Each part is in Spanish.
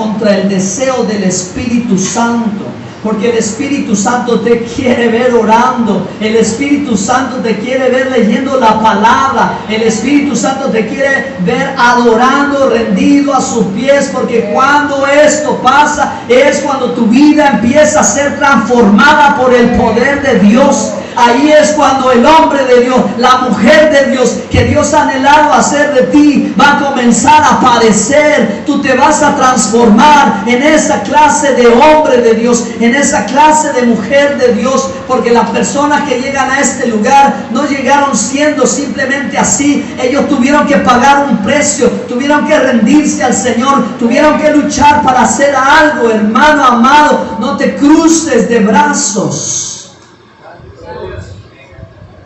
contra el deseo del Espíritu Santo. Porque el Espíritu Santo te quiere ver orando. El Espíritu Santo te quiere ver leyendo la palabra. El Espíritu Santo te quiere ver adorando, rendido a sus pies. Porque cuando esto pasa, es cuando tu vida empieza a ser transformada por el poder de Dios. Ahí es cuando el hombre de Dios, la mujer de Dios, que Dios ha anhelado hacer de ti, va a comenzar a aparecer. Tú te vas a transformar en esa clase de hombre de Dios, en esa clase de mujer de Dios. Porque las personas que llegan a este lugar no llegaron siendo simplemente así. Ellos tuvieron que pagar un precio, tuvieron que rendirse al Señor, tuvieron que luchar para hacer algo. Hermano amado, no te cruces de brazos.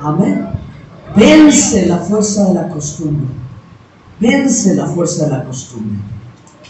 Amén. Vence la fuerza de la costumbre. Vence la fuerza de la costumbre.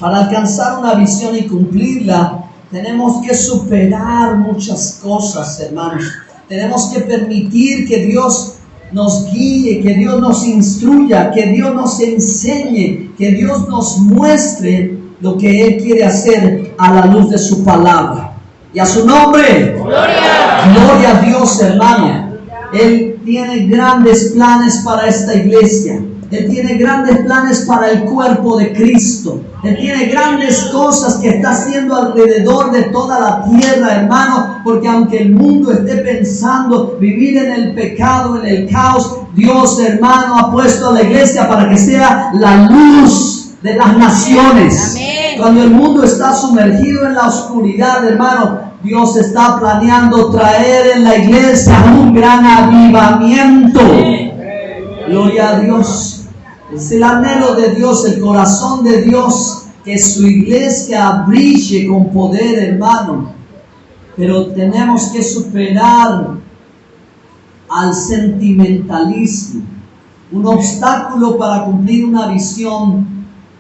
Para alcanzar una visión y cumplirla, tenemos que superar muchas cosas, hermanos. Tenemos que permitir que Dios nos guíe, que Dios nos instruya, que Dios nos enseñe, que Dios nos muestre lo que Él quiere hacer a la luz de su palabra. Y a su nombre, gloria a Dios, hermano. Él tiene grandes planes para esta iglesia. Él tiene grandes planes para el cuerpo de Cristo. Él tiene grandes cosas que está haciendo alrededor de toda la tierra, hermano. Porque aunque el mundo esté pensando vivir en el pecado, en el caos, Dios, hermano, ha puesto a la iglesia para que sea la luz de las naciones. Amén. Cuando el mundo está sumergido en la oscuridad, hermano, Dios está planeando traer en la iglesia un gran avivamiento. Gloria a Dios. Es el anhelo de Dios, el corazón de Dios, que su iglesia brille con poder, hermano. Pero tenemos que superar al sentimentalismo. Un obstáculo para cumplir una visión,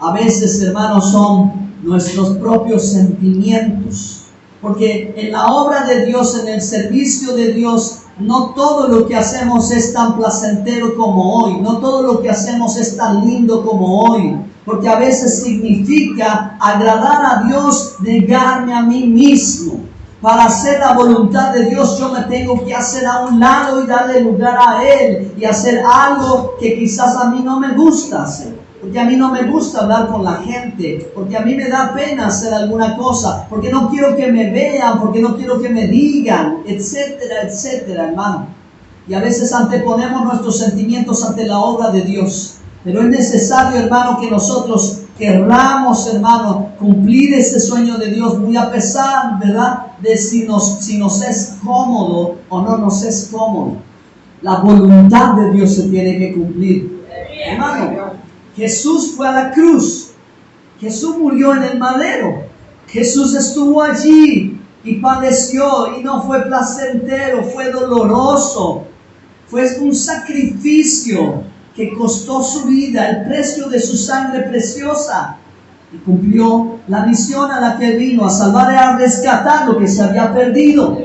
a veces, hermanos, son nuestros propios sentimientos. Porque en la obra de Dios, en el servicio de Dios, no todo lo que hacemos es tan placentero como hoy. No todo lo que hacemos es tan lindo como hoy. Porque a veces significa agradar a Dios, negarme a mí mismo. Para hacer la voluntad de Dios, yo me tengo que hacer a un lado y darle lugar a Él. Y hacer algo que quizás a mí no me gusta hacer. Porque a mí no me gusta hablar con la gente, porque a mí me da pena hacer alguna cosa, porque no quiero que me vean, porque no quiero que me digan, etcétera, etcétera, hermano. Y a veces anteponemos nuestros sentimientos ante la obra de Dios. Pero es necesario, hermano, que nosotros querramos, hermano, cumplir ese sueño de Dios, muy a pesar, ¿verdad?, de si nos es cómodo o no nos es cómodo. La voluntad de Dios se tiene que cumplir. Hermano, Jesús fue a la cruz. Jesús murió en el madero. Jesús estuvo allí y padeció y no fue placentero, fue doloroso. Fue un sacrificio que costó su vida, el precio de su sangre preciosa. Y cumplió la misión a la que vino, a salvar y a rescatar lo que se había perdido.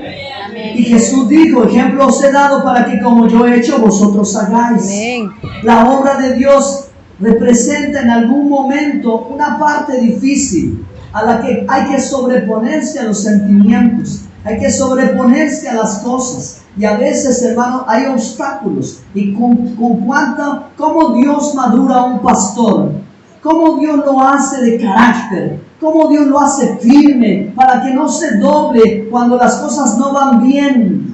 Y Jesús dijo: ejemplo os he dado para que como yo he hecho, vosotros hagáis. Amén. La obra de Dios representa en algún momento una parte difícil a la que hay que sobreponerse a los sentimientos, hay que sobreponerse a las cosas. Y a veces, hermano, hay obstáculos. Y cómo Dios madura a un pastor, cómo Dios lo hace de carácter, cómo Dios lo hace firme para que no se doble cuando las cosas no van bien.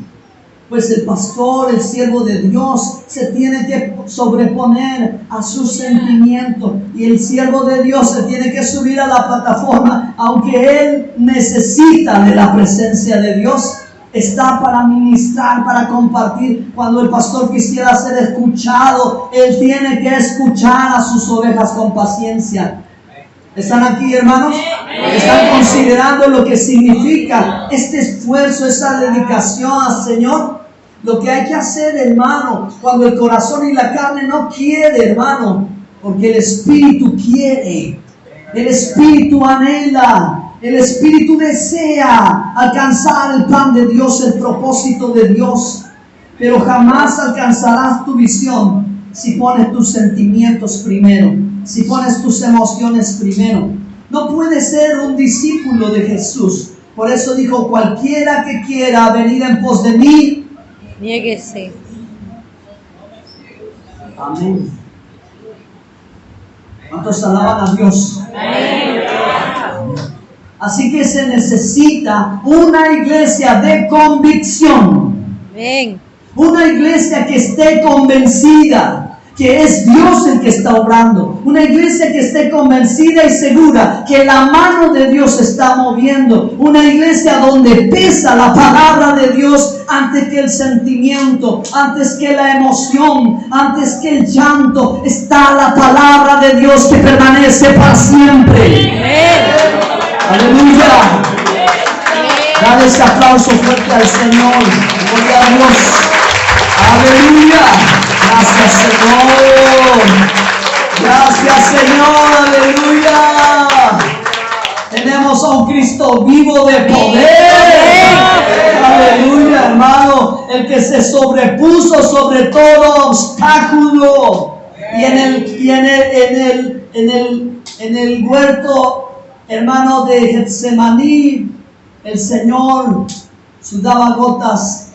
Pues el pastor, el siervo de Dios, se tiene que sobreponer a sus sentimientos. Y el siervo de Dios se tiene que subir a la plataforma, aunque él necesita de la presencia de Dios. Está para ministrar, para compartir. Cuando el pastor quisiera ser escuchado, él tiene que escuchar a sus ovejas con paciencia. ¿Están aquí, hermanos? ¿Están considerando lo que significa este esfuerzo, esta dedicación al Señor? Lo que hay que hacer, hermano, cuando el corazón y la carne no quiere, hermano, porque el Espíritu quiere, el Espíritu anhela, el Espíritu desea alcanzar el plan de Dios, el propósito de Dios. Pero jamás alcanzarás tu visión si pones tus sentimientos primero, si pones tus emociones primero. No puede ser un discípulo de Jesús. Por eso dijo, cualquiera que quiera venir en pos de mí, niéguese. Amén. ¿Cuántos alaban a Dios? Amén. Así que se necesita una iglesia de convicción. Amén. Una iglesia que esté convencida que es Dios el que está obrando. Una iglesia que esté convencida y segura que la mano de Dios se está moviendo. Una iglesia donde pesa la palabra de Dios antes que el sentimiento, antes que la emoción, antes que el llanto. Está la palabra de Dios que permanece para siempre. Aleluya. Dale ese aplauso fuerte al Señor. Gloria a Dios. Aleluya. Gracias, Señor. Gracias, Señor. Aleluya. Tenemos a un Cristo vivo de poder. Aleluya, hermano. El que se sobrepuso sobre todo obstáculo. Y en el huerto, hermano, de Getsemaní, el Señor sudaba gotas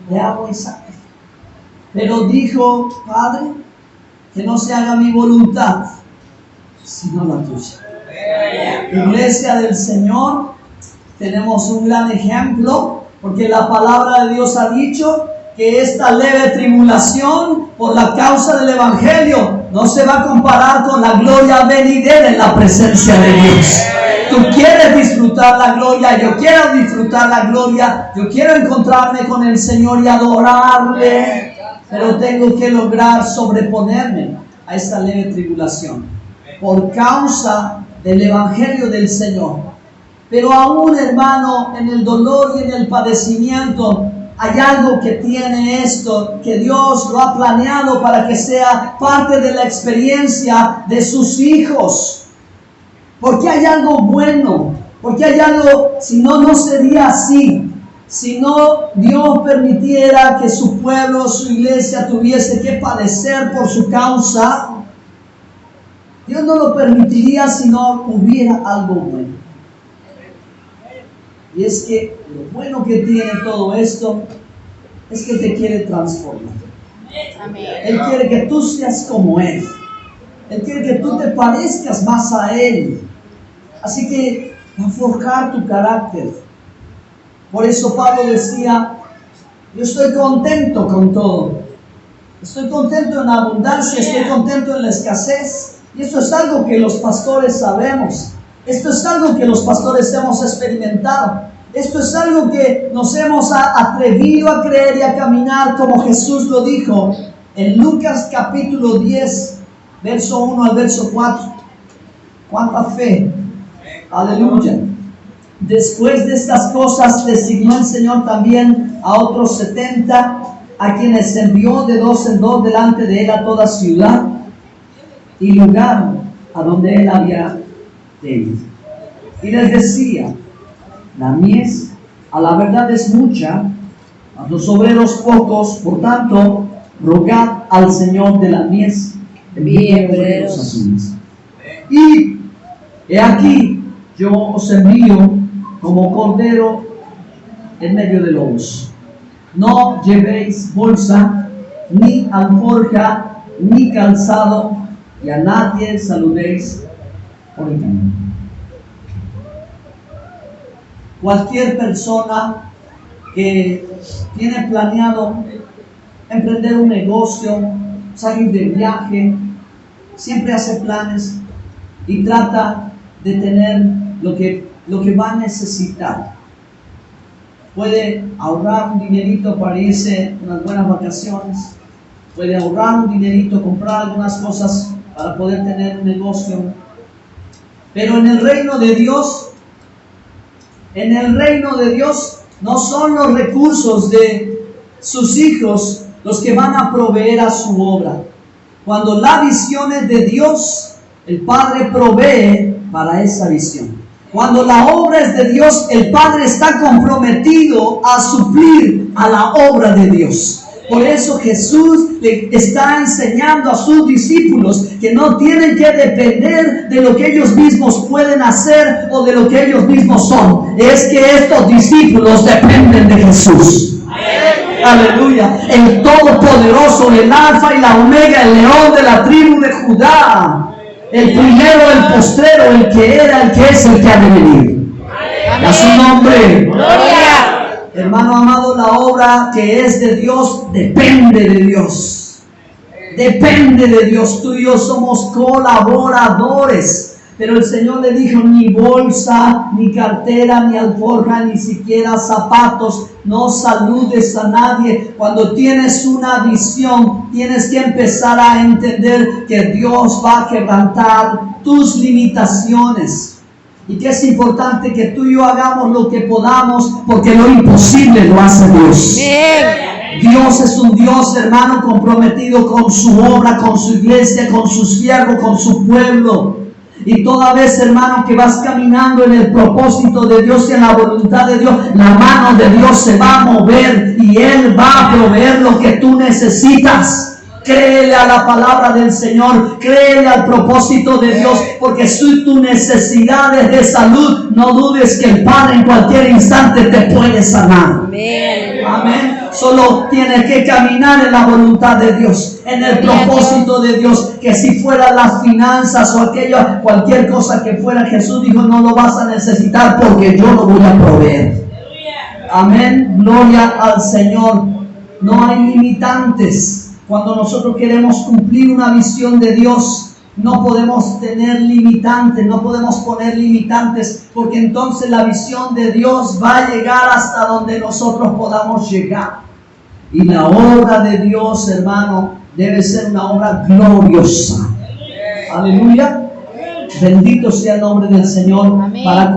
de agua y sangre. Pero dijo, Padre, que no se haga mi voluntad, sino la tuya. Iglesia del Señor, tenemos un gran ejemplo, porque la palabra de Dios ha dicho que esta leve tribulación por la causa del Evangelio no se va a comparar con la gloria venidera en la presencia de Dios. Tú quieres disfrutar la gloria, yo quiero disfrutar la gloria, yo quiero encontrarme con el Señor y adorarle, pero tengo que lograr sobreponerme a esta leve tribulación por causa del Evangelio del Señor. Pero aún, hermano, en el dolor y en el padecimiento hay algo que tiene esto, que Dios lo ha planeado para que sea parte de la experiencia de sus hijos. Porque hay algo bueno, porque hay algo, si no, no sería así. Si no, Dios permitiera que su pueblo, su iglesia tuviese que padecer por su causa, Dios no lo permitiría si no hubiera algo bueno. Y es que lo bueno que tiene todo esto es que te quiere transformar. Él quiere que tú seas como Él. Él quiere que tú te parezcas más a Él. Así que va a forjar tu carácter. Por eso Pablo decía, yo estoy contento con todo. Estoy contento en la abundancia, estoy contento en la escasez. Y esto es algo que los pastores sabemos. Esto es algo que los pastores hemos experimentado. Esto es algo que nos hemos atrevido a creer y a caminar como Jesús lo dijo en Lucas capítulo 10, verso 1 al verso 4. ¡Cuánta fe! Aleluya. Después de estas cosas designó el Señor también a otros 70, a quienes envió de 2 en 2 delante de él a toda ciudad y lugar a donde él había de ir. Y les decía, la mies a la verdad es mucha, a los obreros pocos, por tanto, rogad al Señor de la mies envíe obreros a su mies. Y he aquí, yo os envío como cordero en medio de lobos. No llevéis bolsa, ni alforja, ni calzado, y a nadie saludéis por el camino. Cualquier persona que tiene planeado emprender un negocio, salir de viaje, siempre hace planes y trata de tener lo que va a necesitar. Puede ahorrar un dinerito para irse unas buenas vacaciones, puede ahorrar un dinerito, comprar algunas cosas para poder tener un negocio. Pero en el reino de Dios no son los recursos de sus hijos los que van a proveer a su obra. Cuando la visión es de Dios, el Padre provee para esa visión. Cuando la obra es de Dios, el Padre está comprometido a suplir a la obra de Dios. Por eso Jesús le está enseñando a sus discípulos que no tienen que depender de lo que ellos mismos pueden hacer o de lo que ellos mismos son. Es que estos discípulos dependen de Jesús. Aleluya. El Todopoderoso, el Alfa y la Omega, el León de la tribu de Judá. El primero, el postrero, el que era, el que es, el que ha de venir. A su nombre. Gloria. Hermano amado, la obra que es de Dios depende de Dios. Depende de Dios. Tú y yo somos colaboradores. Pero el Señor le dijo: ni bolsa, ni cartera, ni alforja, ni siquiera zapatos. No saludes a nadie. Cuando tienes una visión, tienes que empezar a entender que Dios va a quebrantar tus limitaciones. Y que es importante que tú y yo hagamos lo que podamos, porque lo imposible lo hace Dios. Amén. Dios es un Dios, hermano, comprometido con su obra, con su iglesia, con sus siervos, con su pueblo. Y toda vez, hermano, que vas caminando en el propósito de Dios y en la voluntad de Dios, la mano de Dios se va a mover y Él va a proveer lo que tú necesitas. Créele a la palabra del Señor, créele al propósito de Dios, porque si tu necesidad es de salud, no dudes que el Padre en cualquier instante te puede sanar. Amén. Amén. Solo tienes que caminar en la voluntad de Dios, en el propósito de Dios. Que si fuera las finanzas o aquello, cualquier cosa que fuera, Jesús dijo: no lo vas a necesitar porque yo lo voy a proveer. Amén. Gloria al Señor. No hay limitantes. Cuando nosotros queremos cumplir una visión de Dios, no podemos tener limitantes, no podemos poner limitantes, porque entonces la visión de Dios va a llegar hasta donde nosotros podamos llegar. Y la obra de Dios, hermano, debe ser una obra gloriosa. Aleluya. Bendito sea el nombre del Señor. Amén. Para